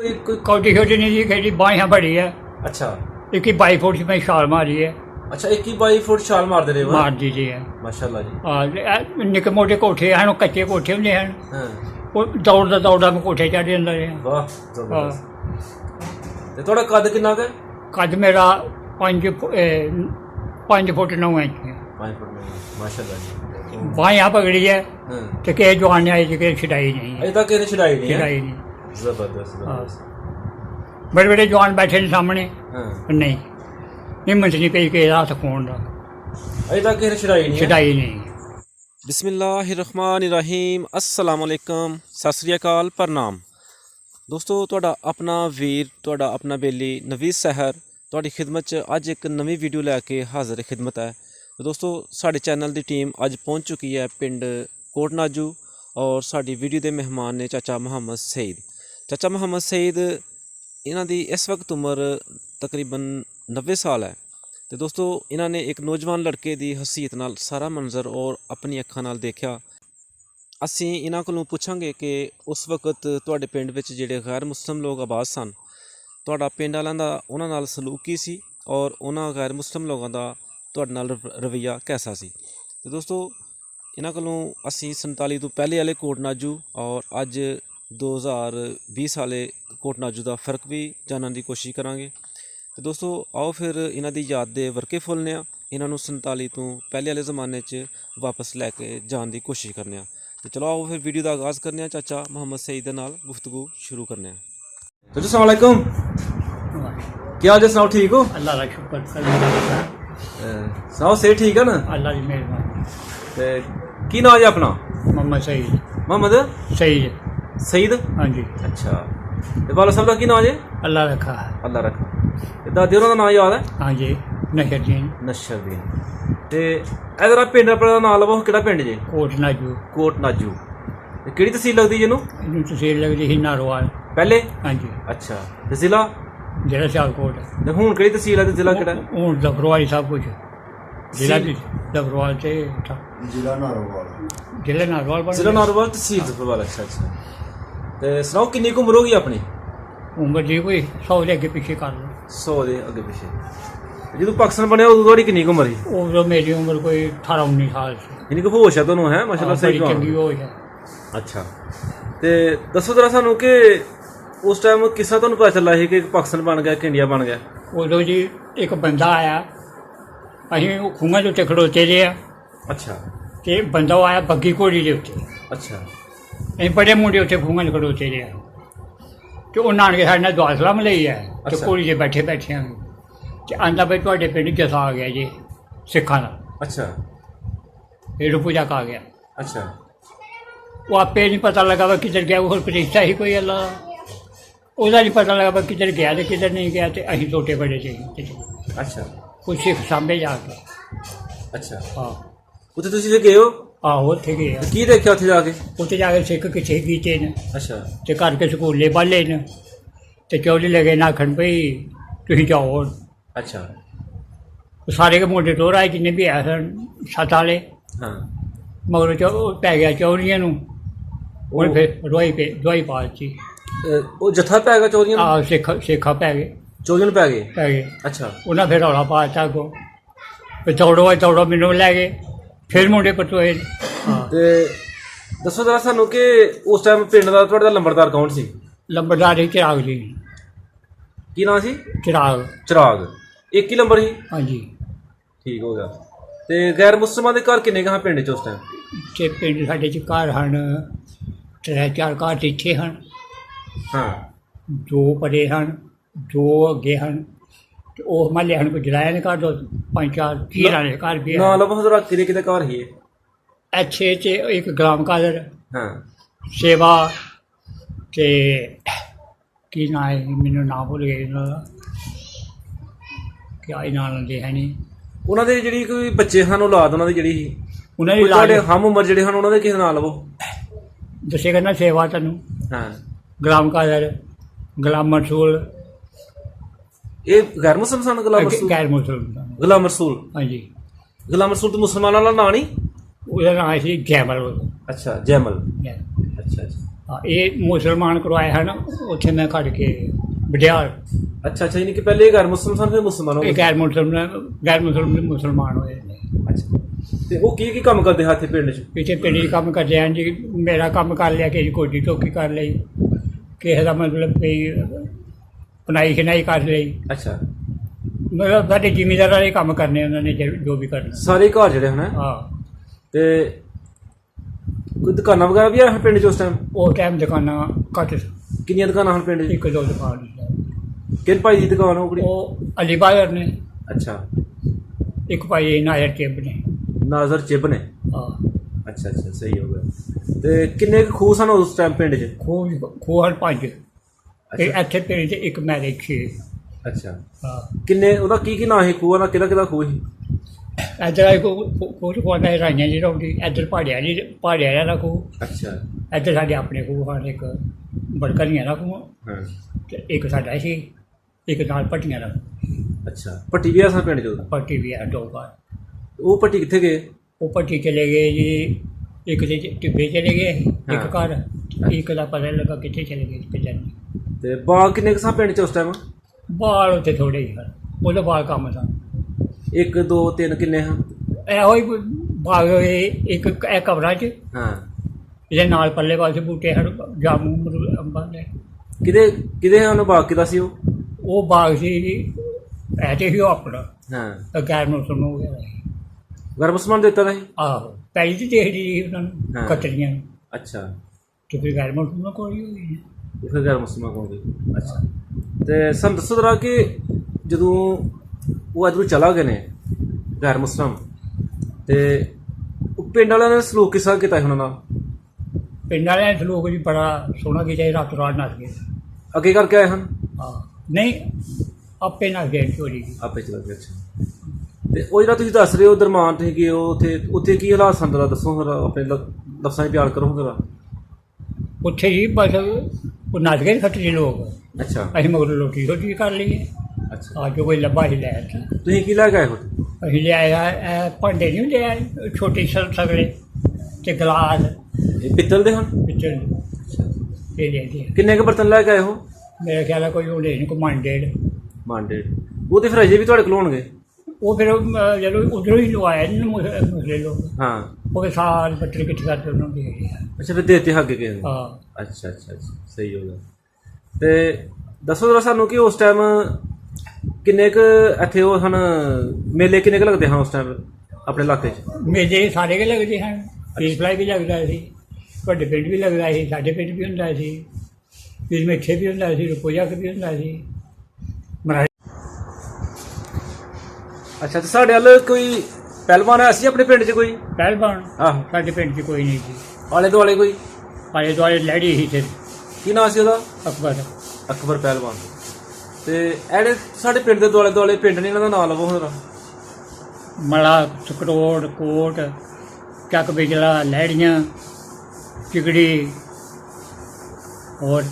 कोई कौटी छोटी नहीं जी खेली बाइयां बड़ी है। अच्छा 21-22 फुट में छाल मारी है। अच्छा 21-22 फुट छाल मार दे रहे हो मार दी है। माशाल्लाह जी। निक्के मोटे कोठे हैं कच्चे कोठे होंगे हैं हाँ वो दौड़दा मैं कोठे चढ़ जाता है। वाह जबरदस्त। ते थोड़ा कद कितना का है? कद मेरा 5 फुट 9 इंच है। 5 फुट में माशाल्लाह जी। बाइयां पकड़ी है हाँ तो किसी जवान ने आई कि छड़ाई नहीं है। अजे तक किसी छड़ाई नहीं है। छड़ाई नहीं। जबरदस्त जबरदस्त। बड़े बड़े जवान बैठे ने सामने हाँ नहीं हिम्मत नहीं पई कि हथ खोन दा। अजे तक किसी छड़ाई नहीं है। छड़ाई नहीं। बिस्मिल्लाहिर्रहमानिर्रहीम अस्सलाम वालेकुम सत श्री अकाल प्रणाम दोस्तों तुहाडा अपना वीर तुहाडा अपना बेली नवीद सहर तुहाडी खिदमत च अज एक नवी वीडियो लैके हाज़र खिदमत है। तो दोस्तों साडे चैनल की टीम अज पहुँच चुकी है पिंड कोट नाजू और साडी वीडियो के मेहमान ने चाचा मुहम्मद सईद। चाचा मुहम्मद सईद इन्हां दी इस वक्त उम्र तकरीबन 90 साल है। तो दोस्तों इन्होंने एक नौजवान लड़के की हसीयत नाल सारा मंजर और अपनी अखां नाल देखा। असी इन्हां कोलों पुछांगे कि उस वक्त तुहाडे पिंड विच जिहड़े गैर मुस्लिम लोग आबाद सन तुहाडा पिंड वालों का उन्हां नाल सलूक की सी और उन्हां गैर मुस्लिम लोगों का तुहाडे नाल रवैया कैसा सी। तो दोस्तों इन्हां कोलों असी 47 तो पहले वाले कोट नाजू और अज 2020 वाले कोट नाजू का फ़र्क भी जानने की कोशिश करांगे। तो दोस्तों आओ फिर इन्हां दी याद दे वर्के फुलने इन्हां नूं 47 तो पहले वाले ज़माने च वापस लैके जाने की कोशिश करने। तो चलो आओ फिर वीडियो का आगाज़ करने चाचा मुहम्मद सईद दे नाल गुफ्तगू शुरू करने। तो अस्सलाम वालेकुम क्या हाल है सुनाओ ठीक हो? अल्लाह का शुक्र सुनाओ सेहत ठीक है ना? अल्लाह की मेहरबानी। ते की नाम है अपना? मोहम्मद सईद। मोहम्मद सईद सईद। हाँ जी। अच्छा ते वाला साहब का की नाम है? अल्लाह रखा है। अल्लाह रखा। ते दादी होरां दा नाम याद है? हाँ जी नशरदीन। नशरदीन। ते इधर पिंड अपना नाम लवो केड़ा पिंड जे? कोट नाजू। कोट नाजू। ते केड़ी तहसील लगदी जिन्नू? इन्हू तहसील लगती ही नारोवाल पहले? हाँ जी। अच्छा ते जिला? जिला सियालकोट। ते हुण केड़ी तहसील है ते जिला केड़ा? हूँ लफरवाल सब कुछ जिला लफरवाल से जिला नारोवाल। जिला नारोवाल बन जिला नारोवाल तहसील जफरवाल। अच्छा अच्छा ते सुनाओ किन्नी उम्र होगी अपनी? उम्र जी कोई 100 के अगे पीछे कर लो। 100 दे अगे पीछे। जो पाकिस्तान बनया उदों थोड़ी किन्नी उम्र ही? उम्र मेरी उम्र कोई 18-19 साल से। यानी कि होश है तुहानू है माशाल्लाह सही बड़ी चंगी होश है। अच्छा ते दसो जरा सानू कि उस टाइम किसा तुहानू पता चला है कि पाकिस्तान बन गया कि इंडिया बन गया? उदो जी एक बंदा आया अं खूह के उत्ते खड़ोते रहे। अच्छा तो बंदा आया बग्गी घोड़ी के उत्ते। अच्छा अं बड़े मुंडे उत्ते खूह च खड़ोते रहे तो उन्हें आन के साढ़े नाल दुआ सलाम लई है तो अच्छा। घोड़ी से बैठे बैठे तो आंदा भाई तुहाडे पिंड जसा आ गया जी सिखां दा। अच्छा फिर पूजा का आ गया। अच्छा वो आपे नहीं पता लगा वह किधर गया। वो फरिश्ता ही कोई अल्लाह उसका नहीं पता लगा वह किधर गया तो किधर नहीं गया। तो अं टोटे बड़े चाहिए अच्छा कुछ सिख सामने जाके। अच्छा हाँ उत्थे तुसीं गए हो? आहो उत्थे गए की देखिया उत्थे जाके? उत्थे जाके सिख किसे कीते ने अच्छा ते घर के स्कूले बाले ने ते चौधरी लगे ना आखन भाई तुसीं जाओ। अच्छा सारे के मुंडे टोर आए जिन्ने भी है सन 7 वाले हाँ मगर पै गया चौधरिया उन्हें फिर दुआई पा दी। वो जत्था पै गया चौधरियां नूं? आ सिखा पै गए चौधरियां नूं पै गए? पै गए। अच्छा उन्हें फिर रौला पा दिता अगों फिर दौड़ो मैनू लै गए फिर मुंडे पटोए। हाँ ते दसो जरा सानू कि उस टाइम पिंड दा तुहाडे दा लंबड़दार कौन सी? लंबड़दार ही चिराग जी। की नाम सी? चिराग। चिराग एक ही नंबर ही? हाँ जी। ठीक हो गया। ते गैर मुसलमान के घर किन्ने क पिंड च उस टाइम? ते पिंड साढ़े च घर हैं 3-4 घर इत्थे हैं। हाँ 2 परे हैं 2 अगे हैं तो वह महल्ले हैं कोई जलाया ने घर 5-4 चीर वाले घर भी ना है। लभो जरा किदे किदे घर ही? अच्छे च एक गुलाम कादर हाँ सेवा ते की ना है मैनू नाम भुल गए इन्हों क्या ही नाम लेंदे है नहीं। उन्हां दे जिहड़ी कोई बच्चे हैं औलाद उन्हां दी जिहड़ी ही उन्होंने तुहाडे हम उम्र जिहड़े हैं उन्हां दे किस नाम लभो? दसे करना सेवा तेनू हाँ गुलाम कादर गुलाम रसूल ये गैर मुसलमान सन? गुलाम रसूल गैर मुसलमान। गुलाम रसूल। हाँ जी गुलाम रसूल तो मुसलमानां दा नाम नहीं? उसका नाम है जैमल। अच्छा जैमल। जैमल। अच्छा अच्छा ਹਾਂ, ਇਹ ਮੁਸਲਮਾਨ ਕਰਵਾਏ ਹਨ, ਉੱਥੇ ਮੈਂ ਖੜ ਕੇ ਬਡਿਆਲ। ਅੱਛਾ ਅੱਛਾ, ਯਾਨੀ ਕਿ ਪਹਿਲੇ ਇਹ ਗੈਰ ਮੁਸਲਮਾਨ ਸਨ, ਫਿਰ ਮੁਸਲਮਾਨ ਹੋ ਇਹ ਗਏ। ਗੈਰ ਮੁਸਲਮਾਨ ਮੁਸਲਮਾਨ ਹੋਏ ਨੇ। ਅੱਛਾ, ਤੇ ਉਹ ਕੀ ਕੰਮ ਕਰਦੇ ਹੱਥੇ ਪਿੰਡ 'ਚ? ਇੱਥੇ ਪਿੰਡ 'ਚ ਕੰਮ ਕਰਦੇ ਹਨ ਜੀ। ਮੇਰਾ ਕੰਮ ਕਰ ਲਿਆ, ਕਿਸੇ ਕੋਟੀ ਟੋਕੀ ਕਰ ਲਈ, ਕਿਸੇ ਦਾ ਮਤਲਬ ਵੀ ਪਨਾਈ ਸ਼ਨਾਈ ਕਰ ਲਈ। ਅੱਛਾ, ਮਤਲਬ ਸਾਡੇ ਜ਼ਿਮੀਂਦਾਰਾਂ ਦੇ ਕੰਮ ਕਰਨੇ ਉਹਨਾਂ ਨੇ ਜੋ ਵੀ ਕਰਨਾ। ਸਾਰੇ ਘਰ ਜਿਹੜੇ ਹਨ। ਹਾਂ, ਤੇ ਕੋਈ ਦੁਕਾਨਾਂ ਵਗੈਰਾ ਵੀ ਆ ਪਿੰਡ 'ਚ ਉਸ ਟਾਈਮ? ਉਹ ਟਾਈਮ ਦੁਕਾਨਾਂ ਘੱਟ ਸੀ। ਕਿੰਨੀਆਂ ਦੁਕਾਨਾਂ ਹਨ ਪਿੰਡ 'ਚ? ਇੱਕ ਦੋ ਦੁਕਾਨ ਸੀ। ਕਿਹਨ ਭਾਈ ਦੀ ਦੁਕਾਨ ਉਹ ਕਿਹੜੀ? ਉਹ ਅਲੀ ਬਾਜ਼ਰ ਨੇ, ਅੱਛਾ, ਇੱਕ ਭਾਈ ਨਾਜ਼ਰ ਚਿੱਬ ਨੇ। ਨਾਜ਼ਰ ਚਿੱਬ ਨੇ। ਹਾਂ, ਅੱਛਾ ਅੱਛਾ, ਸਹੀ ਹੋ ਗਿਆ। ਤੇ ਕਿੰਨੇ ਕੁ ਖੂਹ ਸਨ ਉਸ ਟਾਈਮ ਪਿੰਡ 'ਚ? ਖੂਹ 5 ਤੇ ਅੱਛਾ ਇੱਥੇ ਪਿੰਡ 'ਚ ਇੱਕ ਮੈਰਿਜ 6। ਅੱਛਾ, ਹਾਂ, ਕਿੰਨੇ ਉਹਦਾ ਕੀ ਨਾਂ ਸੀ ਖੂਹਾਂ ਦਾ, ਕਿਹਦਾ ਖੂਹ ਸੀ? ਇੱਧਰ ਆਈ ਖੂਹ ਦਾ ਰਾਈਆਂ ਜੀ ਰੌਂਦੀ, ਇੱਧਰ ਪਹਾੜਿਆਂ ਦਾ ਖੂਹ, ਅੱਛਾ, ਇੱਧਰ ਸਾਡੇ ਆਪਣੇ ਖੂਹ ਹਨ। ਇੱਕ ਬੜਕਰੀਆਂ ਦਾ ਖੂਹ ਹਾਂ, ਤੇ ਇੱਕ ਸਾਡਾ ਸੀ, ਇੱਕ ਨਾਲ ਭੱਟੀਆਂ ਦਾ। ਅੱਛਾ। ਭੱਟੀ ਵੀ ਆ ਸਨ ਪਿੰਡ 'ਚ ਉਦੋਂ? ਭੱਟੀ ਵੀ ਹੈ 2 ਘਰ। ਉਹ ਭੱਟੀ ਕਿੱਥੇ ਗਏ? ਉਹ ਭੱਟੀ ਚਲੇ ਗਏ ਜੀ, ਇੱਕ ਦੇ ਟਿੱਬੇ ਚਲੇ ਗਏ, ਇੱਕ ਹਾਂ। ਘਰ, ਇੱਕ ਦਾ ਪਤਾ ਨਹੀਂ ਲੱਗਾ ਕਿੱਥੇ ਚਲੇ ਗਏ ਕਿੱਥੇ ਨਹੀਂ। ਤੇ ਬਾਗ ਕਿੰਨੇ ਕੁ ਸਨ ਪਿੰਡ 'ਚ ਉਸ ਟਾਈਮ? ਬਾਲ ਉੱਥੇ ਥੋੜ੍ਹੇ ਹੀ ਹਨ, ਉਹਦੇ ਬਾਲ ਕੰਮ ਸਨ। 1 2 3 ਕਿੰਨੇ ਹਨ? ਇਹੋ ਹੀ ਬਾਗ ਹੋਏ, ਇੱਕ ਇਹ ਕਬਰਾਂ 'ਚ, ਹਾਂ। ਇਹਦੇ ਨਾਲ ਪੱਲੇ ਪਾਸੇ ਬੂਟੇ ਹਨ, ਜਾਮੂ ਅਮਰੂਦ ਅੰਬਾਂ ਦੇ। ਕਿਹਦੇ ਹਨ ਬਾਗ? ਕਿਹਦਾ ਸੀ ਉਹ? ਉਹ ਬਾਗ ਸੀ ਜੀ, ਇਹ ਤੇ ਸੀ ਉਹ ਆਪਣਾ, ਹਾਂ। ਗੈਰ ਮੌਸਮ ਹੋ ਗਿਆ। ਗਰਮ ਸਮਾਨ ਦਿੱਤਾ ਦਾ ਸੀ? ਆਹੋ, ਪਹਿਲੀ ਤੇ ਦੇਖਦੀ ਸੀ ਉਹਨਾਂ ਨੂੰ ਹਾਂ। ਕਤਰੀਆਂ ਨੂੰ, ਅੱਛਾ, ਤੇ ਫਿਰ ਗੈਰ ਮੌਸਮ ਨਾਲ ਕੋਈ ਹੋਈ ਨਹੀਂ। ਉਹ ਫਿਰ ਗਰਮ ਸਮਾਨ ਕੋਲ ਗਈ। ਅੱਛਾ, ਤੇ ਸਾਨੂੰ ਦੱਸੋ ਜਰਾ ਕਿ ਜਦੋਂ ਉਹ ਇੱਧਰੋਂ ਚਲਾ ਗਏ ਨੇ ਗੈਰ ਮੁਸਲਮ, ਤੇ ਉਹ ਪਿੰਡ ਵਾਲਿਆਂ ਨੇ ਸਲੂਕ ਕਿਸ ਤਰ੍ਹਾਂ ਕੀਤਾ ਸੀ ਉਹਨਾਂ ਨਾਲ? ਪਿੰਡ ਵਾਲਿਆਂ ਨੇ ਲੋਕ ਜੀ ਬੜਾ ਸੋਹਣਾ ਕੀਤਾ ਸੀ, ਰਾਤੋਂ ਰਾਤ ਨੱਸ ਗਏ। ਅੱਗੇ ਕਰਕੇ ਆਏ ਹਨ? ਹਾਂ, ਨਹੀਂ ਆਪੇ ਨੱਸ ਗਏ ਚੋਰੀ ਦੀ। ਆਪੇ ਚਲਾ ਗਏ। ਅੱਛਾ, ਤੇ ਉਹ ਜਿਹੜਾ ਤੁਸੀਂ ਦੱਸ ਰਹੇ ਹੋ ਦਰਮਾਨ ਤੁਸੀਂ ਗਏ ਹੋ ਉੱਥੇ ਕੀ ਹਾਲਾਤ ਸਨ ਜਰਾ ਦੱਸੋ, ਜਰਾ ਆਪਣੇ ਲਫ਼ਜ਼ਾਂ 'ਚ ਬਿਆਨ ਕਰੋ ਜਰਾ। ਉੱਥੇ ਜੀ ਬਸ ਉਹ ਨੱਸ ਗਏ ਖੱਟਰੀ ਲੋਕ, ਅੱਛਾ ਅਸੀਂ ਮਗਰ ਰੋਟੀ ਰੋਟੀ ਕਰ ਲਈਏ। ਅੱਛਾ, ਅੱਜ ਕੋਈ ਲੱਭਾ ਹੀ ਲੈ ਕੇ ਤੁਸੀਂ ਕੀ ਲੈ ਕੇ ਆਏ ਹੋ? ਅਸੀਂ ਲਿਆਇਆ ਇਹ ਭਾਂਡੇ ਨਹੀਂ ਹੁੰਦੇ ਆ ਛੋਟੇ ਸਗਲੇ ਤੇ ਗਲਾਸ ਇਹ ਪਿੱਤਲ ਦੇ ਹਨ? ਪਿੱਛੇ ਇਹ ਲੈ ਗਏ। ਕਿੰਨੇ ਕੁ ਬਰਤਨ ਲੈ ਕੇ ਆਏ ਹੋ? ਮੇਰਾ ਖਿਆਲ ਹੈ ਕੋਈ ਉਹ ਲੈ ਨਹੀਂ, ਕੋਈ ਮਨ ਡੇਢ। ਮਾਂਡੇ ਉਹ ਤੇ ਫਿਰ ਅਜੇ ਵੀ ਤੁਹਾਡੇ ਕੋਲ ਹੋਣਗੇ? ਉਹ ਫਿਰ ਜਦੋਂ ਉਧਰੋਂ ਹੀ ਲਵਾਇਆ ਨਹੀਂ ਮੁਸਲੇ ਲੋਕ, ਹਾਂ। ਉਹ ਫਿਰ ਸਾਰੇ ਬੱਟੇ ਇਕੱਠੇ ਕਰਕੇ ਉਹਨਾਂ ਨੂੰ ਦੇ ਗਏ। ਅੱਛਾ, ਫਿਰ ਦੇਤੇ ਹੱਗ ਕੇ? ਹਾਂ, ਅੱਛਾ ਅੱਛਾ ਅੱਛਾ, ਸਹੀ ਹੋ ਗਿਆ। ਤੇ ਦੱਸੋ ਜਰਾ ਸਾਨੂੰ ਕਿ ਉਸ ਟਾਈਮ ਕਿੰਨੇ ਕੁ ਇੱਥੇ ਉਹ ਹਨ ਮੇਲੇ, ਕਿੰਨੇ ਕੁ ਲੱਗਦੇ ਹਨ ਉਸ ਟਾਈਮ ਆਪਣੇ ਇਲਾਕੇ 'ਚ? ਮੇਲੇ ਸਾਰੇ ਕੇ ਲੱਗਦੇ ਹਨ, ਪੀਸ ਫਲਾਈ ਵੀ ਲੱਗਦਾ ਸੀ, ਤੁਹਾਡੇ ਪਿੰਡ ਵੀ ਲੱਗਦਾ ਸੀ, ਸਾਡੇ ਪਿੰਡ ਵੀ ਹੁੰਦਾ ਸੀ, ਪੀਸ ਮਿੱਠੇ ਵੀ ਹੁੰਦਾ ਸੀ, ਰੁਪੋਜਾ ਵੀ ਹੁੰਦਾ ਸੀ। ਮਹਾਰਾਜ ਅੱਛਾ, ਤੇ ਸਾਡੇ ਵੱਲ ਕੋਈ ਪਹਿਲਵਾਨ ਆਇਆ ਸੀ ਆਪਣੇ ਪਿੰਡ 'ਚ ਕੋਈ? ਪਹਿਲਵਾਨ ਆਹੋ। ਸਾਡੇ ਪਿੰਡ 'ਚ ਕੋਈ ਨਹੀਂ ਸੀ। ਆਲੇ ਦੁਆਲੇ ਕੋਈ? ਆਲੇ ਦੁਆਲੇ ਲਹਿੜੀ ਸੀ ਤੇ ਕੀ ਨਾਂ ਸੀ ਉਹਦਾ? ਅਕਬਰ। ਅਕਬਰ ਪਹਿਲਵਾਨ। ਤੇ ਇਹੜੇ ਸਾਡੇ ਪਿੰਡ ਦੇ ਦੁਆਲੇ ਦੁਆਲੇ ਪਿੰਡ ਨੇ, ਇਹਨਾਂ ਦਾ ਨਾਂ ਲਵੋ ਹੁਣ। ਮਲਾ, ਸਕਰੋੜ, ਕੋਟ, ਚੱਕ ਬਿਜਲਾ, ਲਹਿੜੀਆਂ, ਚਿਗੜੀ ਹੋਰ।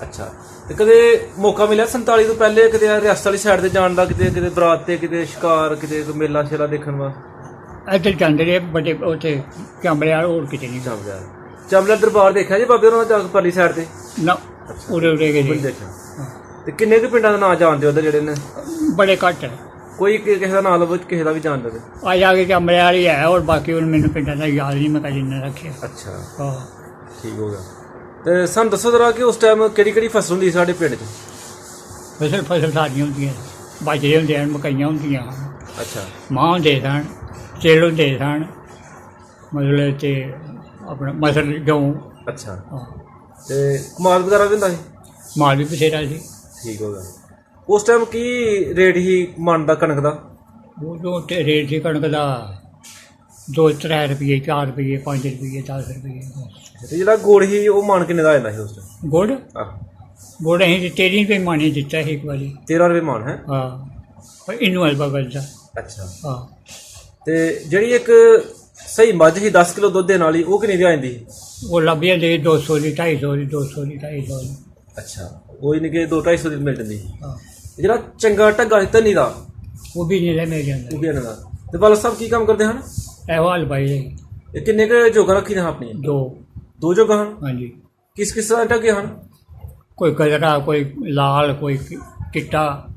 ਅੱਛਾ, ਤੇ ਕਦੇ ਮੌਕਾ ਮਿਲਿਆ 47 ਤੋਂ ਪਹਿਲੇ ਕਿਤੇ ਰਿਆਸਤ ਵਾਲੀ ਸਾਈਡ ਤੇ ਜਾਣ ਦਾ, ਕਿਤੇ ਬਰਾਤ ਤੇ, ਕਿਤੇ ਸ਼ਿਕਾਰ, ਕਿਤੇ ਕੋਈ ਮੇਲਾ ਸ਼ੇਲਾ ਦੇਖਣ ਵਾਸਤੇ? ਇੱਧਰ ਜਾਂਦੇ ਰਹੇ ਵੱਡੇ ਉੱਥੇ ਚਾਂਬਲੇ ਵਾਲ, ਹੋਰ ਕਿਤੇ ਨਹੀਂ ਚਮਲਾ ਦਰਬਾਰ ਦੇਖਿਆ ਜੀ ਬਾਬੇ ਉਹਨਾਂ ਦਾ ਪਰਲੀ ਸਾਈਡ ਤੇ? ਨਾ, ਉਰੇ ਉਰੇ ਗਏ ਜੀ। ਦੇਖਿਆ। ਤੇ ਕਿੰਨੇ ਕੁ ਪਿੰਡਾਂ ਦਾ ਨਾਂ ਜਾਣਦੇ ਉਧਰ ਜਿਹੜੇ ਨੇ? ਬੜੇ ਘੱਟ ਹੈ। ਕੋਈ ਕਿਸੇ ਦਾ ਨਾਂ ਲਵੋ, ਕਿਸੇ ਦਾ ਵੀ ਜਾਣਦੇ ਤੇ? ਆ ਜਾ ਕੇ ਚਾਂਬਲੇ ਵਾਲੀ ਹੈ, ਔਰ ਬਾਕੀ ਹੁਣ ਮੈਨੂੰ ਪਿੰਡਾਂ ਦਾ ਯਾਦ ਨਹੀਂ, ਮੈਂ ਕਦੇ ਨਾ ਰੱਖਿਆ। ਅੱਛਾ, ਹਾਂ, ਠੀਕ ਹੋ ਗਿਆ। ਤੇ ਸਾਨੂੰ ਦੱਸੋ ਜਰਾ ਕਿ ਉਸ ਟਾਈਮ ਕਿਹੜੀ ਕਿਹੜੀ ਫਸਲ ਹੁੰਦੀ ਸਾਡੇ ਪਿੰਡ 'ਚ? ਫਸਲ ਸਾਰੀਆਂ ਹੁੰਦੀਆਂ, ਬਾਜਰੇ ਹੁੰਦੇ ਹਨ, ਮਕਈਆਂ ਹੁੰਦੀਆਂ ਹਨ, ਅੱਛਾ, ਮਾਂਹ ਹੁੰਦੇ ਸਨ, ਤਿਲ ਹੁੰਦੇ ਸਨ, ਮਤਲਬ ਤੇ ਆਪਣਾ ਮਸਲ ਜੌਂ। ਅੱਛਾ, ਹਾਂ, ਤੇ ਕਮਾਲ ਵਗੈਰਾ ਵੀ ਹੁੰਦਾ ਸੀ? ਮਾਲ ਵੀ ਬਥੇਰਾ ਸੀ। ਠੀਕ ਹੋ ਗਿਆ। ਉਸ ਟਾਈਮ ਕੀ ਰੇਟ ਹੀ ਮਣ ਦਾ ਕਣਕ ਦਾ? ਉਹ ਜੋ ਤੇ ਰੇਟ ਸੀ ਕਣਕ ਦਾ 2-3 ਰੁਪਏ, 4 ਰੁਪਏ, 5 ਰੁਪਏ, 10 ਰੁਪਏ। ਤੇ ਜਿਹੜਾ ਗੁੜ ਸੀ ਉਹ ਮਣ ਕਿੰਨੇ ਦਾ ਆਉਂਦਾ ਸੀ ਉਸ ਟਾਈਮ? ਗੁੜ ਆਹ, ਗੁੜ ਅਸੀਂ 13 ਰੁਪਏ ਮਾਨੇ ਦਿੱਤਾ ਸੀ ਇੱਕ ਵਾਰੀ। 13 ਰੁਪਏ ਮਣ ਹੈ? ਹਾਂ, ਪਰ ਇਹਨੂੰ ਅਲਬਾ ਦਾ। ਅੱਛਾ, ਹਾਂ, ਤੇ ਜਿਹੜੀ ਇੱਕ ਸਹੀ ਮੱਝ ਸੀ 10 ਕਿਲੋ ਦੁੱਧ ਦੇਣ ਵਾਲੀ, ਉਹ ਕਿੰਨੀ ਦੀ ਆ ਜਾਂਦੀ ਸੀ? ਉਹ ਲੱਭ ਜਾਂਦੇ 200 ਦੀ, 250 ਦੀ, 200 ਦੀ, 250 ਦੀ। ਅੱਛਾ, ਉਹ ਹੀ ਨਹੀਂ ਕਿ 200-250 ਦੀ ਮਿਲ ਜਾਂਦੀ ਸੀ। ਹਾਂ, ਜਿਹੜਾ ਚੰਗਾ ਢੱਗਾ ਸੀ ਧਨੀ ਦਾ, ਉਹ ਵੀ ਨਹੀਂ ਲੈ ਮਿਲ ਜਾਂਦਾ। ਉਹ ਵੀ ਇਹਨਾਂ ਦਾ। ਤੇ ਵਾਲਾ ਸਾਹਿਬ ਕੀ ਕੰਮ ਕਰਦੇ ਹਨ? ਇਹੋ ਹਲ ਬਾਈ ਇਹ ਕਿੰਨੇ ਕੁ ਜੋਗਾ ਰੱਖੀ ਨੇ ਆਪਣੀਆਂ? 2 ਦੋ ਜਗ੍ਹਾ ਹਨ। ਹਾਂਜੀ, ਕਿਸ ਕਿਸ ਤਰ੍ਹਾਂ ਢੱਕੇ ਹਨ? ਕੋਈ ਗਜਰਾ, ਕੋਈ ਲਾਲ, ਕੋਈ ਚਿੱਟਾ,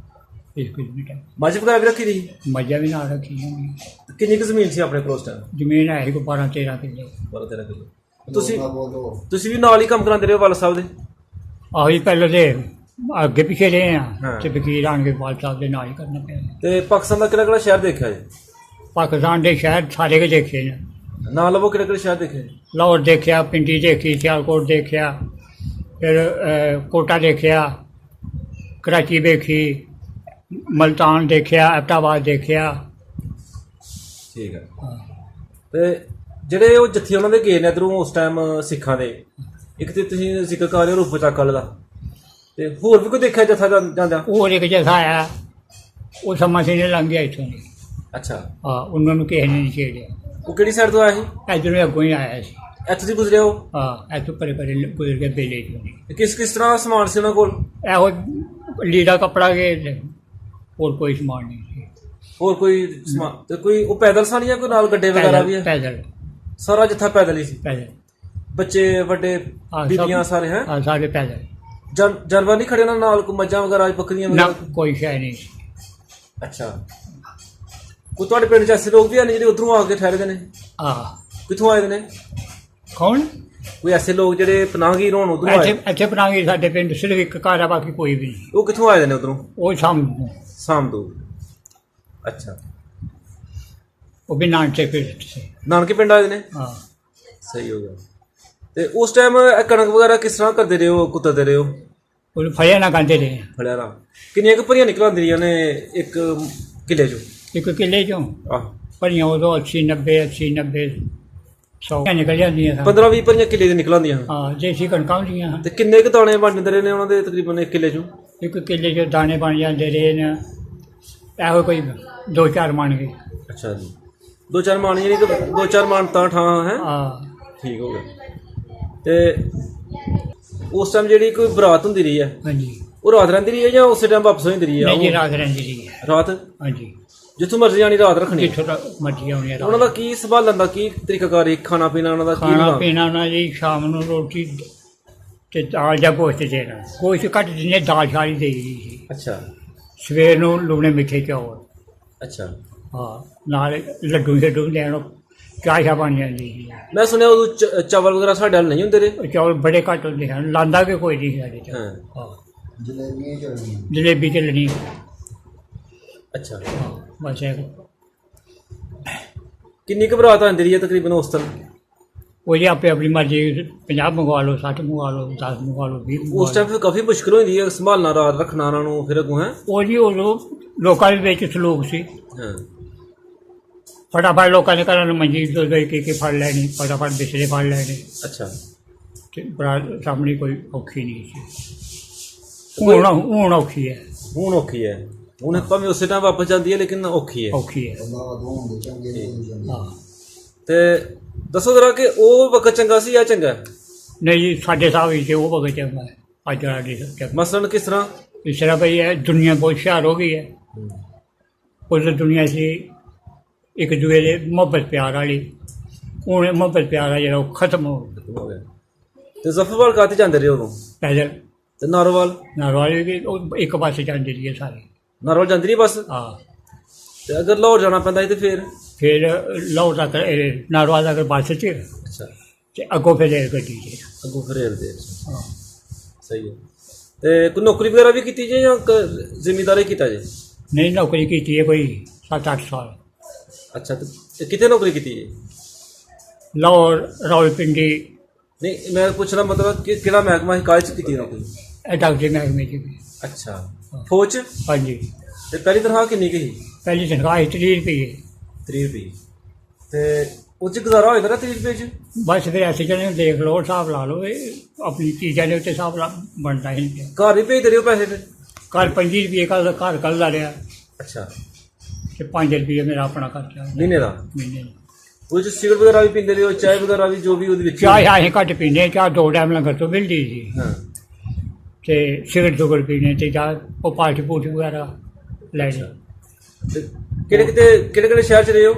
ਇਸ ਕਿਸਮ ਦੀ ਟਾਈਪ। ਮੱਝ ਵਗੈਰਾ ਵੀ ਰੱਖੀ ਦੀ? ਮੱਝਾਂ ਵੀ ਨਾਲ ਰੱਖੀਆਂ ਹੋਈਆਂ। ਕਿੰਨੀ ਕੁ ਜ਼ਮੀਨ ਸੀ ਆਪਣੇ ਕੋਲ ਉਸ ਟਾਈਮ? ਜ਼ਮੀਨ ਹੈ ਕੋਈ 12-13 ਕਿੱਲੇ। 12-13 ਕਿੱਲੇ। ਤੁਸੀਂ ਵੀ ਨਾਲ ਹੀ ਕੰਮ ਕਰਾਉਂਦੇ ਰਹੇ ਹੋ ਵਾਲਾ ਸਾਹਿਬ ਦੇ? ਆਹੀ ਪਹਿਲਾਂ ਤੇ ਅੱਗੇ ਪਿੱਛੇ ਰਹੇ ਹਾਂ। ਆ ਤੇ ਵਕੀਲ ਆਣ ਕੇ ਬਾਲ ਸਾਹਿਬ ਦੇ ਨਾਲ ਹੀ ਕਰਨਾ ਪਿਆ। ਤੇ ਪਾਕਿਸਤਾਨ ਦਾ ਕਿਹੜਾ ਕਿਹੜਾ ਸ਼ਹਿਰ ਦੇਖਿਆ ਜੀ? ਪਾਕਿਸਤਾਨ ਦੇ ਸ਼ਹਿਰ ਸਾਰੇ ਕੇ ਦੇਖੇ ਨੇ। ਨਾਂ ਲਵੋ, ਕਿਹੜੇ ਕਿਹੜੇ ਸ਼ਹਿਰ ਦੇਖੇ? ਲਾਹੌਰ ਦੇਖਿਆ, ਪਿੰਡੀ ਦੇਖੀ, ਸਿਆਲਕੋਟ ਦੇਖਿਆ, ਫਿਰ ਕੋਟਾ ਦੇਖਿਆ, ਕਰਾਚੀ ਦੇਖੀ, ਮਲਤਾਨ ਦੇਖਿਆ, ਐਬਟਾਬਾਦ ਦੇਖਿਆ। ਠੀਕ ਹੈ। ਹਾਂ। ਤੇ ਜਿਹੜੇ ਉਹ ਜੱਥੇ ਉਹਨਾਂ ਦੇ ਗਏ ਨੇ ਇੱਧਰੋਂ ਉਸ ਟਾਈਮ ਸਿੱਖਾਂ ਦੇ, ਇੱਕ ਤੇ ਤੁਸੀਂ ਜ਼ਿਕਰ ਕਰ ਰਹੇ ਹੋ ਰੂਪ ਚੱਕਲ ਦਾ, ਤੇ ਹੋਰ ਵੀ ਕੋਈ ਦੇਖਿਆ ਜੱਥਾ ਜਾਂਦਾ? ਹੋਰ ਇੱਕ ਜਥਾ ਆਇਆ, ਉਹ ਸਮਾਂ ਸੀ ਨੇ ਲੰਘ ਗਿਆ ਇੱਥੋਂ ਦੀ। ਅੱਛਾ, ਹਾਂ, ਉਹਨਾਂ ਨੂੰ ਕਿਸੇ ਨੇ ਨਹੀਂ ਛੇੜਿਆ। ਉਹ ਕਿਹੜੀ ਸਾਈਡ ਤੋਂ ਆਇਆ ਸੀ? ਇੱਧਰੋਂ ਅੱਗੋਂ ਹੀ ਆਇਆ ਸੀ। ਇੱਥੋਂ ਦੀ ਗੁਜ਼ਰਿਆ ਉਹ? ਹਾਂ, ਇੱਥੋਂ ਪਰੇ ਗੁਜ਼ਰ ਕੇ ਬੇਲੇ ਚੋਂ ਦੀ। ਤੇ ਕਿਸ ਕਿਸ ਤਰ੍ਹਾਂ ਸਮਾਨ ਸੀ ਉਹਨਾਂ ਕੋਲ? ਇਹੋ ਲੀੜਾ ਕੱਪੜਾ ਕੇ ਤੇ ਹੋਰ ਕੋਈ ਸਮਾਨ ਨਹੀਂ ਸੀ। ਹੋਰ ਕੋਈ ਸਮਾਨ ਤੇ ਕੋਈ ਉਹ ਪੈਦਲ ਸਨ ਜਾਂ ਕੋਈ ਨਾਲ ਗੱਡੇ ਵਗੈਰਾ ਵੀ ਹੈ? ਪੈਦਲ ਸਾਰਾ ਜੱਥਾ ਪੈਦਲ ਹੀ ਸੀ? ਪੈਦਲ। ਬੱਚੇ ਵੱਡੇ ਹਾਂ, ਬੀਬੀਆਂ ਸਾਰੇ ਹੈ? ਹਾਂ, ਸਾਰੇ ਪੈਦਲ। ਜਾਨਵਰ ਨਹੀਂ ਖੜੇ ਉਹਨਾਂ ਨਾਲ? ਕੋਈ ਮੱਝਾਂ ਵਗੈਰਾ, ਬੱਕਰੀਆਂ ਨਾ, ਵਗੈਰਾ? ਕੋਈ ਸ਼ੈ ਨਹੀਂ ਸੀ। ਅੱਛਾ। ਕੋਈ ਤੁਹਾਡੇ ਪਿੰਡ 'ਚ ਐਸੇ ਲੋਕ ਵੀ ਹਨ ਜਿਹੜੇ ਉੱਧਰੋਂ ਆ ਕੇ ਠਹਿਰਦੇ ਨੇ? ਆਹ, ਕਿੱਥੋਂ ਆਏ ਦੇ ਨੇ? ਕੌਣ? ਕੋਈ ਐਸੇ ਲੋਕ ਜਿਹੜੇ ਪਨਾਹਗੀਰ ਹੋਣ ਉੱਧਰੋਂ ਆਏ? ਇੱਥੇ ਬਣਾਂਗੇ ਸਾਡੇ ਪਿੰਡ ਸਿਰਫ ਇੱਕ ਘਰ ਆ, ਬਾਕੀ ਕੋਈ ਵੀ ਨਹੀਂ। ਉਹ ਕਿੱਥੋਂ ਆਏ ਦੇ ਨੇ ਉੱਧਰੋਂ? ਉਹ ਸਾਹਮਣੇ, ਸਾਮ ਤੋਂ। ਅੱਛਾ, ਉਹ ਵੀ ਨਾਨਕੇ ਪਿੰਡ ਸੇ। ਨਾਨਕੇ ਪਿੰਡ ਆਏ ਦੇ ਨੇ? ਹਾਂ। ਸਹੀ ਹੋ ਗਿਆ। ਤੇ ਉਸ ਟਾਈਮ ਕਣਕ ਵਗੈਰਾ ਕਿਸ ਤਰ੍ਹਾਂ ਕਰਦੇ ਰਹੇ ਹੋ, ਕੁੱਤਦੇ ਰਹੇ ਹੋ? ਉਹਨੂੰ ਫੜਿਆ ਨਾ ਕਹਿੰਦੇ ਰਹੇ। ਫੜਿਆ ਨਾ? ਕਿੰਨੀਆਂ ਕੁ ਭਰੀਆਂ ਨਿਕਲ ਰਹੀਆਂ ਨੇ ਇੱਕ ਕਿੱਲੇ 'ਚੋਂ? ਇੱਕ ਕਿੱਲੇ ਚੋਂ ਆਹ, ਭਰੀਆਂ ਉਦੋਂ 80-90, 100 ਨਿਕਲ ਜਾਂਦੀਆਂ ਸਨ। 15-20 ਭਰੀਆਂ ਕਿੱਲੇ ਦੀ ਨਿਕਲ ਆਉਂਦੀਆਂ? ਹਾਂ, ਦੇਸੀ ਕਣਕਾਂ ਹੁੰਦੀਆਂ ਹਨ। ਤੇ ਕਿੰਨੇ ਕੁ ਦਾਣੇ ਬਣਦੇ ਰਹੇ ਨੇ ਉਹਨਾਂ ਦੇ ਤਕਰੀਬਨ ਇੱਕ ਕਿੱਲੇ 'ਚੋਂ? ਇੱਕ ਕਿੱਲੇ 'ਚ ਦਾਣੇ ਬਣ ਜਾਂਦੇ ਰਹੇ ਨੇ, ਇਹੋ ਕੋਈ 2-4 ਬਣ ਗਏ। ਅੱਛਾ ਜੀ, 2-4 ਮਾਣ, ਯਾਨੀ ਕਿ 2-4 ਮਾਣ ਤਾਂ ਠਾਂ ਹੈ? ਹਾਂ। ਠੀਕ ਹੋ ਗਿਆ। ਤੇ ਉਸ ਟਾਈਮ ਜਿਹੜੀ ਕੋਈ ਬਰਾਤ ਹੁੰਦੀ ਰਹੀ ਹੈ, ਹਾਂਜੀ। ਉਹ ਰਾਤ ਰਹਿੰਦੀ ਰਹੀ ਹੈ ਜਾਂ ਉਸੇ ਟਾਈਮ ਵਾਪਸ ਹੋ ਜਾਂਦੀ ਰਹੀ ਹੈ? ਨਹੀਂ ਜੀ, ਰਾਤ ਰਹਿੰਦੀ ਰਹੀ ਹੈ। ਰਾਤ? ਹਾਂਜੀ, ਜਿੱਥੋਂ ਮਰਜ਼ੀ ਜਾਣੀ ਰਾਤ ਰੱਖਣੀ? ਜਿੱਥੋਂ ਤੱਕ ਮਰਜ਼ੀ ਆਉਣੀ ਹੈ ਰਾਤ। ਉਹਨਾਂ ਦਾ ਕੀ ਸੰਭਾਲਣ ਦਾ ਕੀ ਤਰੀਕਾਕਾਰ ਹੈ? ਖਾਣਾ ਪੀਣਾ ਉਹਨਾਂ ਦਾ ਕੀ ਖਾਣਾ ਹੁੰਦਾ? ਪੀਣਾ ਉਹਨਾਂ ਦੀ ਸ਼ਾਮ ਨੂੰ ਰੋਟੀ ਤੇ ਦਾਲ ਜਾਂ ਗੋਸ਼ਤ ਦੇਣਾ। ਗੋਸ਼ਤ ਘੱਟ ਦਿੰਦੇ, ਦਾਲ ਸਾਰੀ ਦੇ ਦੀ ਸੀ। ਅੱਛਾ ਸਵੇਰ ਨੂੰ ਲੂਣੇ ਮਿੱਠੇ ਚੌਲ। ਅੱਛਾ। ਹਾਂ, ਨਾਲ ਲੱਡੂ ਛੱਡੂ ਲੈਣ, ਚਾਹ ਬਣ ਜਾਂਦੀ ਸੀ। ਮੈਂ ਸੁਣਿਆ ਉਦੋਂ ਚਾਵਲ ਵਗੈਰਾ ਸਾਡੇ ਵੱਲ ਨਹੀਂ ਹੁੰਦੇ ਰਹੇ? ਉਹ ਚੌਲ ਬੜੇ ਘੱਟ ਹੁੰਦੇ ਹਨ, ਲਾਂਦਾ ਕਿ ਕੋਈ ਨਹੀਂ ਸਾਡੇ ਚ। ਹਾਂ। ਹਾਂ, ਜਲੇਬੀਆਂ ਚੱਲਣੀਆਂ। ਜਲੇਬੀ ਚੱਲਣੀ। ਅੱਛਾ। ਹਾਂ, ਬਸ ਇਹ ਕਿੰਨੀ ਕੁ ਬਰਾਤ ਆਉਂਦੀ ਰਹੀ ਹੈ ਤਕਰੀਬਨ ਉਸ ਤਰ੍ਹਾਂ? ਉਹ ਜੀ ਆਪੇ ਆਪਣੀ ਮਰਜ਼ੀ, 50 ਮੰਗਵਾ ਲਓ, 60 ਮੰਗਵਾ ਲਓ, 10 ਮੰਗਵਾ ਲਓ, 20 ਮੰਗਵਾ ਉਸ ਟਾਈਮ ਫਿਰ ਕਾਫੀ ਮੁਸ਼ਕਿਲ ਹੁੰਦੀ ਹੈ ਸੰਭਾਲਣਾ, ਰਾਤ ਰੱਖਣਾ ਉਹਨਾਂ ਨੂੰ ਫਿਰ ਅੱਗੋਂ ਹੈ? ਉਹ ਜੀ ਉਦੋਂ ਲੋਕਾਂ ਦੇ ਵਿੱਚ ਸਲੂਕ ਸੀ। ਹਾਂ। ਫਟਾਫਟ ਲੋਕਾਂ ਨੇ ਘਰਾਂ ਨੂੰ ਮੰਜੀ ਦੋ ਕੇ ਫੜ ਲੈਣੀ, ਫਟਾਫਟ ਬਿਸਰੇ ਫੜ ਲੈਣੇ। ਅੱਛਾ। ਤੇ ਬਰਾਤ ਸਾਹਮਣੇ ਕੋਈ ਔਖੀ ਨਹੀਂ ਸੀ। ਹੁਣ ਔਖੀ ਹੈ। ਹੁਣ ਔਖੀ ਹੈ। ਹੁਣ ਭਾਵੇਂ ਉਸੇ ਟਾਈਮ ਵਾਪਸ ਜਾਂਦੀ ਹੈ ਲੇਕਿਨ ਔਖੀ ਹੈ। ਔਖੀ ਹੈ। ਹਾਂ। ਤੇ ਦੱਸੋ ਜ਼ਰਾ ਕਿ ਉਹ ਵਕਤ ਚੰਗਾ ਸੀ ਜਾਂ ਚੰਗਾ? ਨਹੀਂ ਜੀ, ਸਾਡੇ ਹਿਸਾਬ ਵਿੱਚ ਉਹ ਵਕਤ ਚੰਗਾ ਹੈ। ਅੱਜ ਵਾਲਾ ਨਹੀਂ ਚੰਗਾ। ਮਸਲਨ ਕਿਸ ਤਰ੍ਹਾਂ? ਇਸ ਤਰ੍ਹਾਂ ਭਈ ਹੈ, ਦੁਨੀਆ ਬਹੁਤ ਹੁਸ਼ਿਆਰ ਹੋ ਗਈ ਹੈ। ਉਸ ਦੁਨੀਆ 'ਚ ਇੱਕ ਦੂਏ ਦੇ ਮੁਹੱਬਤ ਪਿਆਰ ਵਾਲੀ, ਹੁਣ ਮੁਹੱਬਤ ਪਿਆਰ ਆ ਜਿਹੜਾ ਉਹ ਖਤਮ ਹੋ ਗਿਆ। ਤੇ ਜ਼ਫਰਵਾਲ ਕਾਤੇ ਜਾਂਦੇ ਰਹੇ ਉਦੋਂ? ਪੈਦਲ। ਤੇ ਨਾਰੋਵਾਲ? ਨਾਰਵਾਲ ਵੀ ਉਹ ਇੱਕ ਪਾਸੇ ਜਾਂਦੇ ਰਹੀ ਹੈ ਸਾਰੇ। ਨਾਰੋਵਾਲ ਜਾਂਦੀ ਨਹੀਂ ਬਸ? ਹਾਂ। ਤੇ ਅਗਰ ਲਾਹੌਰ ਜਾਣਾ ਪੈਂਦਾ ਸੀ ਤੇ ਫਿਰ ਲਾਹੌਰ ਤੱਕ, ਨਾਰਵਾਲ ਤੱਕ ਬੱਸ 'ਚ, ਅੱਛਾ, ਤੇ ਅੱਗੋਂ ਫਿਰ ਰੇਲ ਗੱਡੀ 'ਚ। ਅੱਗੋਂ ਫਿਰ ਰੇਲ ਦੇ? ਹਾਂ। ਸਹੀ ਹੈ। ਤੇ ਕੋਈ ਨੌਕਰੀ ਵਗੈਰਾ ਵੀ ਕੀਤੀ ਜੇ ਜਾਂ ਜ਼ਿਮੀਂਦਾਰੀ ਕੀਤਾ ਜੇ? ਨਹੀਂ, ਨੌਕਰੀ ਕੀਤੀ ਹੈ ਕੋਈ 7-8 ਸਾਲ। ਅੱਛਾ। ਤੇ ਕਿੱਥੇ ਨੌਕਰੀ ਕੀਤੀ ਜੇ? ਲਾਹੌਰ, ਰਾਵਲਪਿੰਡੀ। ਨਹੀਂ, ਮੈਂ ਪੁੱਛਣਾ ਮਤਲਬ ਕਿ ਕਿਹੜਾ ਮਹਿਕਮਾ ਸੀ, ਕਾਹਦੇ 'ਚ ਕੀਤੀ ਨੌਕਰੀ? ਇਹ ਡਾਕਟਰੀ ਮਹਿਕਮੇ 'ਚ ਵੀ। ਅੱਛਾ। ਫੌਜ 'ਚ? ਹਾਂਜੀ। ਤੇ ਪਹਿਲੀ ਤਨਖਾਹ ਕਿੰਨੀ ਕੁ ਸੀ? ਪਹਿਲੀ ਤਨਖਾਹ 30 ਰੁਪਏ। 30 ਰੁਪਏ। ਤੇ ਉਹ 'ਚ ਗੁਜ਼ਾਰਾ ਹੋਏਗਾ ਨਾ 30 ਰੁਪਏ 'ਚ? ਬਸ ਫਿਰ ਐਸੇ ਚਲੇ ਦੇਖ ਲਓ, ਹਿਸਾਬ ਲਾ ਲਓ, ਇਹ ਆਪਣੀ ਚੀਜ਼ਾਂ ਦੇ ਉੱਤੇ ਹਿਸਾਬ ਬਣਦਾ ਹੀ ਨਹੀਂ। ਘਰ ਹੀ ਭੇਜਦੇ ਰਹੇ ਹੋ ਪੈਸੇ ਫਿਰ? ਘਰ 25 ਰੁਪਏ ਘਰ ਕੱਲ੍ਹ ਰਿਹਾ, ਅੱਛਾ। ਤੇ 5 ਰੁਪਏ ਮੇਰਾ ਆਪਣਾ ਖਰਚਾ ਮਹੀਨੇ ਦਾ? ਮਹੀਨੇ। ਉਹ 'ਚ ਸਿਗਰਟ ਵਗੈਰਾ ਵੀ ਪੀਂਦੇ ਰਹੇ ਹੋ, ਚਾਹ ਵਗੈਰਾ ਵੀ, ਜੋ ਵੀ ਉਹਦੇ ਵਿੱਚ? ਚਾਹ ਅਸੀਂ ਘੱਟ ਪੀਂਦੇ, ਚਾਹ 2 ਟਾਈਮ ਲੰਗਰ ਤੋਂ ਮਿਲਦੀ ਸੀ। ਹਾਂ। ਤੇ ਸਿਗਰਟ ਪੀਣੇ ਤੇ ਚਾਹ ਉਹ ਪਾਰਟੀ ਪੂਰਟੀ ਵਗੈਰਾ ਲੈ ਜਾਓ। ਤੇ ਕਿਹੜੇ ਸ਼ਹਿਰ 'ਚ ਰਹੇ ਹੋ?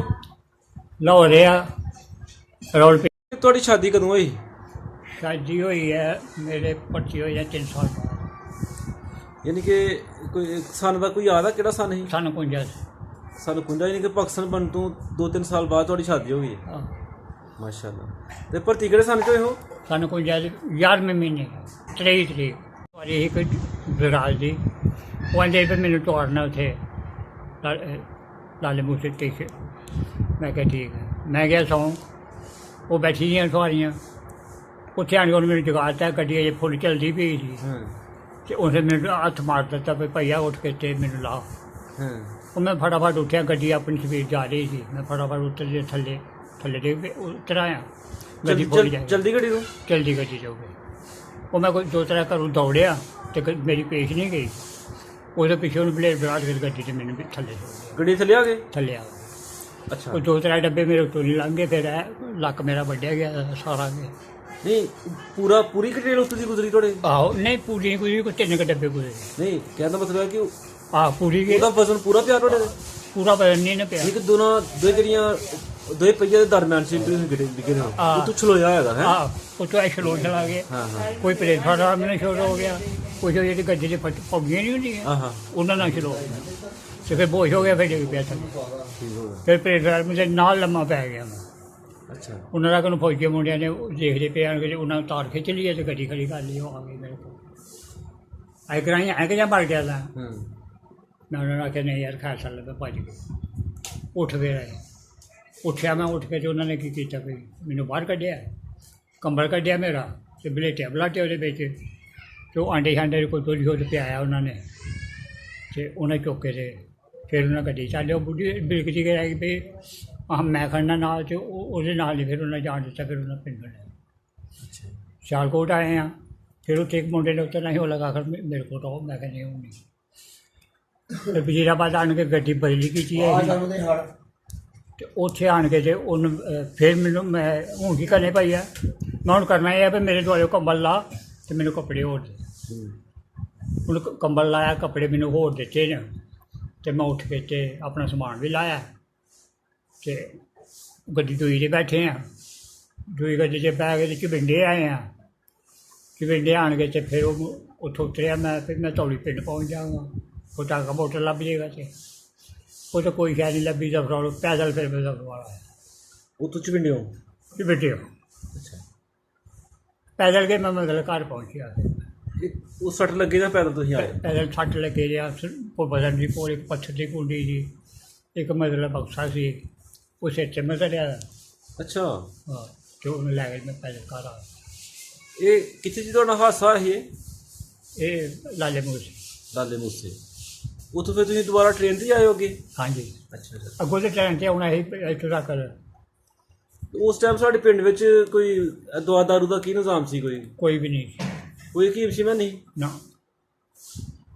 ਲਾਹੌਰ ਰਿਹਾ, ਰਾਵਲਪਿੰਡੀ। ਤੁਹਾਡੀ ਸ਼ਾਦੀ ਕਦੋਂ ਹੋਈ? शादी हुई है मेरे भर्ती होई है 3 साल बाद ਯਾਨੀ ਕਿ ਕੋਈ ਸਨ ਦਾ ਕੋਈ ਯਾਦ ਆ ਕਿਹੜਾ ਸਨ ਸੀ? सन 51 ਸਾਨੂੰ ਕੁੰਜਾ ਯਾਨੀ ਕਿ ਪਾਕਿਸਤਾਨ ਬਣਨ ਤੋਂ 2-3 ਸਾਲ ਬਾਅਦ ਤੁਹਾਡੀ ਸ਼ਾਦੀ ਹੋ ਗਈ ਹੈ। हाँ, ਮਾਸ਼ਾਅੱਲਾ। ਤੇ ਭਰਤੀ ਕਿਹੜੇ ਸਨ 'ਚ ਹੋਏ ਹੋ? सन 51 11वें महीने 23 तरीक और एक विराज दी वो आंदे पे मैंने तोड़ना उसे लाले मूसे स्टेशन मैं क्या ठीक है मैं गया सौ वो बैठी दियां सवारियां उत्थे आने को मैंने जगाता गड्डी अजे फुल चलती पई सी ਹਾਂ ते उन्हें मैंने हत्थ मार दिता भी भैया उठ के ते मैंने ला ਹਾਂ और मैं फटाफट उठा गड्डी अपनी स्पीड जा रही थी मैं फटाफट उतर के थले थले दे उतर आया गड्डी फुल जाए ਜਲਦੀ ਗੱਡੀ ਤੋਂ जल्दी गड्डी जाओ वो मैं कोई 2-3 घरों दौड़िया तो मेरी पेश नहीं गई ਉਹਦੇ ਪਿੱਛੇ ਉਹਨੂੰ ਬਲੇਡ ਬਰਾਟ ਕੇ ਗੱਡੀ ਤੇ ਮੈਨੂੰ ਵੀ ਥੱਲੇ ਸੁੱਟ ਗੱਡੀ ਥੱਲੇ ਆ ਗਏ? ਗਿਆ ਥੱਲੇ ਆ ਗਏ। ਅੱਛਾ ਉਹ 2-3 ਡੱਬੇ ਮੇਰੇ ਉੱਤੋਂ ਨਹੀਂ ਲੰਘੇ ਫਿਰ ਇਹ ਲੱਕ ਮੇਰਾ ਵੱਢਿਆ ਗਿਆ ਸਾਰਾ ਗਿਆ ਨਹੀਂ ਪੂਰੀ ਡਿਟੇਲ ਉੱਤੇ ਦੀ ਗੁਜ਼ਰੀ ਤੁਹਾਡੇ? ਆਹੋ ਨਹੀਂ ਪੂਰੀ ਨਹੀਂ ਕੋਈ 3 ਕੁ ਡੱਬੇ ਪੂਰੇ ਨਹੀਂ ਕਹਿਣ ਦਾ ਮਤਲਬ ਹੈ ਕਿ ਆਹ ਪੂਰੀ ਗਈ ਉਹਦਾ ਵਜ਼ਨ ਪੂਰਾ ਪਿਆ ਤੁਹਾਡੇ ਤੇ? ਪੂਰਾ ਬਦਨ ਨਹੀਂ ਨਾ ਪਿਆ ਇੱਕ ਦੋ ਜਿਹੜੀਆਂ ਦੋ ਪਹੀਏ ਦੇ ਦਰਮਿਆਨ ਸੀ ਤੁਸੀਂ ਡਿੱਗੇ ਨੇ ਹਾਂ। ਉਹ ਤੋਂ ਛਲੋਇਆ ਹੈਗਾ ਹੈ? ਆਹ ਉਹ ਤੋਂ ਐਸ਼ਲੋਂ ਚਲਾ ਗਿਆ ਹਾਂ ਹਾਂ ਕੋਈ ਪਲੇਟਫਾਰਮ ਮੈਨੂੰ ਸ਼ੋਰ ਹੋ ਗਿਆ ਕੁਝ ਜਿਹੜੀ ਗੱਡੀ ਦੇ ਪੌੜੀਆਂ ਨਹੀਂ ਹੁੰਦੀਆਂ ਹਾਂ ਹਾਂ ਉਹਨਾਂ ਨਾਲ ਚਲੋ ਤੇ ਫਿਰ ਬੋਝ ਹੋ ਗਿਆ ਫਿਰ ਡਿੱਗ ਪਿਆ ਥੱਲੇ ਠੀਕ ਹੋ ਗਿਆ। ਫਿਰ ਪਲੇਟਫਾਰਮ ਦੇ ਨਾਲ ਲੰਮਾ ਪੈ ਗਿਆ ਮੈਂ ਅੱਛਾ ਉਹਨਾਂ ਦਾ ਕੋਲ ਫੌਜੀ ਮੁੰਡਿਆਂ ਨੇ ਦੇਖਦੇ ਪਏ ਆਣ ਕੇ ਉਹਨਾਂ ਨੂੰ ਤਾਰ ਖਿੱਚ ਲਈ ਤੇ ਗੱਡੀ ਖੜੀ ਕਰ ਲਈ ਉਹ ਆ ਗਏ ਮੇਰੇ ਕੋਲ ਆਈ ਕਰਾਈ ਐਂ ਕਿ ਜਾਂ ਮਰ ਗਿਆ ਤਾਂ ਹਾਂ ਮੈਂ ਉਹਨਾਂ ਨੂੰ ਆਖਿਆ ਨਹੀਂ ਯਾਰ ਖਾ ਚੱਲ ਮੈਂ ਭੱਜ ਗਿਆ ਉੱਠ ਗਏ ਉੱਠਿਆ ਮੈਂ ਉੱਠ ਕੇ ਤੇ ਉਹਨਾਂ ਨੇ ਕੀ ਕੀਤਾ ਵੀ ਮੈਨੂੰ ਬਾਹਰ ਕੱਢਿਆ ਕੰਬਲ ਕੱਢਿਆ ਮੇਰਾ ਤੇ ਬਲੇਟਿਆ ਬਲਾਟੇ ਉਹਦੇ ਵਿੱਚ ਤੇ ਉਹ ਆਂਡੇ ਸ਼ਾਂਡੇ ਕੋਈ ਤੋਰੀ ਹੋ ਤੇ ਪਿਆਇਆ ਉਹਨਾਂ ਨੇ ਤੇ ਉਹਨੇ ਚੁੱਕ ਕੇ ਤੇ ਫਿਰ ਉਹਨਾਂ ਗੱਡੀ ਚਾਲਿਓ ਬੁੱਢੀ ਬਿਲਕ ਜੀ ਕੇ ਆਈ ਵੀ ਆਹ ਮੈਂ ਖੜਨਾ ਨਾਲ ਤੇ ਉਹਦੇ ਨਾਲ ਹੀ ਫਿਰ ਉਹਨਾਂ ਜਾਣ ਦਿੱਤਾ ਫਿਰ ਉਹਨਾਂ ਪਿੰਡ ਲੈ ਅੱਛਾ ਸਿਆਲਕੋਟ ਆਏ ਆ ਫਿਰ ਉੱਥੇ ਇੱਕ ਮੁੰਡੇ ਨੇ ਉੱਤੇ ਨਹੀਂ ਉਹ ਲਗਾ ਕਰ ਮੇਰੇ ਕੋਲ ਆਓ ਮੈਂ ਕਹਿੰਦੀ ਉਹ ਨਹੀਂ ਫਿਰ ਵਜ਼ੀਰਾਬਾਦ ਆਣ ਕੇ ਗੱਡੀ ਬਦਲੀ ਕੀਤੀ ਹੈ ਤੇ ਉੱਥੇ ਆਣ ਕੇ ਤੇ ਉਹਨੂੰ ਫਿਰ ਮੈਨੂੰ ਮੈਂ ਹੁਣ ਕੀ ਕਰਨੇ ਭਾਈ ਆ ਮੈਂ ਹੁਣ ਕਰਨਾ ਇਹ ਹੈ ਵੀ ਮੇਰੇ ਦੁਆਲੇ ਕੰਬਲ ਲਾ ਤੇ ਮੈਨੂੰ ਕੱਪੜੇ ਹੋਰ ਦੇ ਹੁਣ ਕੰਬਲ ਲਾਇਆ ਕੱਪੜੇ ਮੈਨੂੰ ਹੋਰ ਦਿੱਤੇ ਨੇ ਤੇ ਮੈਂ ਉੱਠ ਕੇ ਤੇ ਆਪਣਾ ਸਮਾਨ ਵੀ ਲਾਇਆ ਤੇ ਗੱਡੀ ਦੂਈ 'ਤੇ ਬੈਠੇ ਆ ਦੂਈ ਗੱਡੀ 'ਚ ਬਹਿ ਕੇ ਤੇ ਚਵਿੰਡੇ ਆਏ ਆ ਚਵਿੰਡੇ ਆਣ ਕੇ ਤੇ ਫਿਰ ਉਹ ਉੱਥੋਂ ਉਤਰਿਆ ਮੈਂ ਫਿਰ ਮੈਂ ਤੌਲੀ ਪਿੰਡ ਪਹੁੰਚ ਜਾਵਾਂਗਾ ਉਹ ਟਾਂਗਾ ਮੋਟਰ ਲੱਭ ਜਾਏਗਾ ਤੇ ਉਹ ਤਾਂ ਕੋਈ ਸ਼ਾਇਦ ਨਹੀਂ ਲੱਭੀ ਦਾ ਫਰੋਲ ਪੈਦਲ ਫਿਰ ਮੈਂ ਵਾਲਾ ਉੱਥੋਂ ਚਵਿੰਡਿਓ? ਚਵਿੰਡੇ ਅੱਛਾ ਪੈਦਲ ਕੇ ਮੈਂ ਮਤਲਬ ਘਰ ਪਹੁੰਚਿਆ ਉਹ ਸੱਟ ਲੱਗੇ ਜਾਂ ਪੈਦਲ ਤੁਸੀਂ ਆਏ? ਪੈਦਲ ਛੱਟ ਲੱਗੇ ਰਿਹਾ ਕੋਈ ਬਦਨ ਦੀ ਕੋਲ ਇੱਕ ਪੱਥਰ ਦੀ ਕੁੰਡੀ ਸੀ ਇੱਕ ਮਤਲਬ ਬਕਸਾ ਸੀ ਉਹ ਸਿਰ 'ਚ ਮੈਂ ਧਰਿਆ ਅੱਛਾ ਹਾਂ ਤੇ ਉਹਨੂੰ ਲੈ ਕੇ ਮੈਂ ਪੈਦਲ ਘਰ ਆ ਇਹ ਕਿੱਥੇ ਜੀ ਤੁਹਾਡਾ ਹਾਦਸਾ ਹੈ ਇਹ ਲਾਲੇ ਮੂਸੇ ਲਾਲੇ ਮੂਸੇ? ਉੱਥੋਂ ਫਿਰ ਤੁਸੀਂ ਦੁਬਾਰਾ ਟ੍ਰੇਨ 'ਤੇ ਆਏ ਹੋ ਅੱਗੇ? ਹਾਂਜੀ ਅੱਛਾ ਅੱਛਾ। ਅੱਗੋਂ ਦੇ ਟ੍ਰੇਨ 'ਤੇ ਆਉਣਾ ਸੀ ਇੱਥੋਂ ਤੱਕ ਉਸ ਟਾਈਮ ਸਾਡੇ ਪਿੰਡ ਵਿੱਚ ਕੋਈ ਦਵਾ ਦਾਰੂ ਦਾ ਕੀ ਨਿਜ਼ਾਮ ਸੀ? ਕੋਈ ਵੀ ਨਹੀਂ ਸੀ। ਕੋਈ ਹਕੀਮ ਸੀ ਮੈਂ ਨਹੀਂ? ਨਾ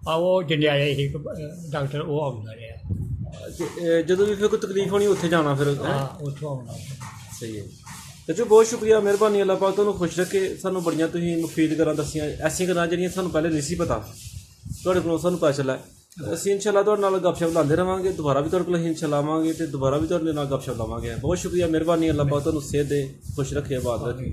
ਆ ਉਹ ਜੰਡਿਆਲੇ ਸੀ ਇੱਕ, ਡਾਕਟਰ ਉਹ ਆਉਂਦਾ ਰਿਹਾ ਤੇ, ਜਦੋਂ ਵੀ ਫਿਰ ਕੋਈ ਤਕਲੀਫ ਹੋਣੀ ਉੱਥੇ ਜਾਣਾ ਫਿਰ ਹੈਂ? ਹਾਂ ਉੱਥੋਂ ਆਉਣਾ ਸਹੀ ਹੈ। ਤੇ ਜੋ ਬਹੁਤ ਸ਼ੁਕਰੀਆ, ਮਿਹਰਬਾਨੀ, ਅੱਲਾਹ ਪਾਕ ਤੁਹਾਨੂੰ ਖੁਸ਼ ਰੱਖੇ। ਸਾਨੂੰ ਬੜੀਆਂ ਤੁਸੀਂ ਮੁਫੀਦ ਗੱਲਾਂ ਦੱਸੀਆਂ, ਐਸੀਆਂ ਗੱਲਾਂ ਜਿਹੜੀਆਂ ਸਾਨੂੰ ਪਹਿਲੇ ਨਹੀਂ ਸੀ ਪਤਾ, ਤੁਹਾਡੇ ਕੋਲੋਂ ਸਾਨੂੰ ਪਤਾ ਚੱਲਾ। ਅਸੀਂ ਇਨਸ਼ਾਅੱਲਾ ਤੁਹਾਡੇ ਨਾਲ ਗੱਪਸ਼ਪ ਲਾਉਂਦੇ ਰਹਾਂਗੇ, ਦੁਬਾਰਾ ਵੀ ਤੁਹਾਡੇ ਕੋਲ ਅਸੀਂ ਇਨਸ਼ਾਅੱਲਾ ਆਵਾਂਗੇ ਤੇ ਦੁਬਾਰਾ ਵੀ ਤੁਹਾਡੇ ਨਾਲ ਗੱਪਸ਼ਪ ਲਾਵਾਂਗੇ। ਬਹੁਤ ਸ਼ੁਕਰੀਆ, ਮਿਹਰਬਾਨੀ, ਅੱਲਾਹ ਪਾਕ ਤੁਹਾਨੂੰ ਸਿਹਤ ਦੇ, ਖੁਸ਼ ਰੱਖੇ, ਆਬਾਦ ਰੱਖੇ।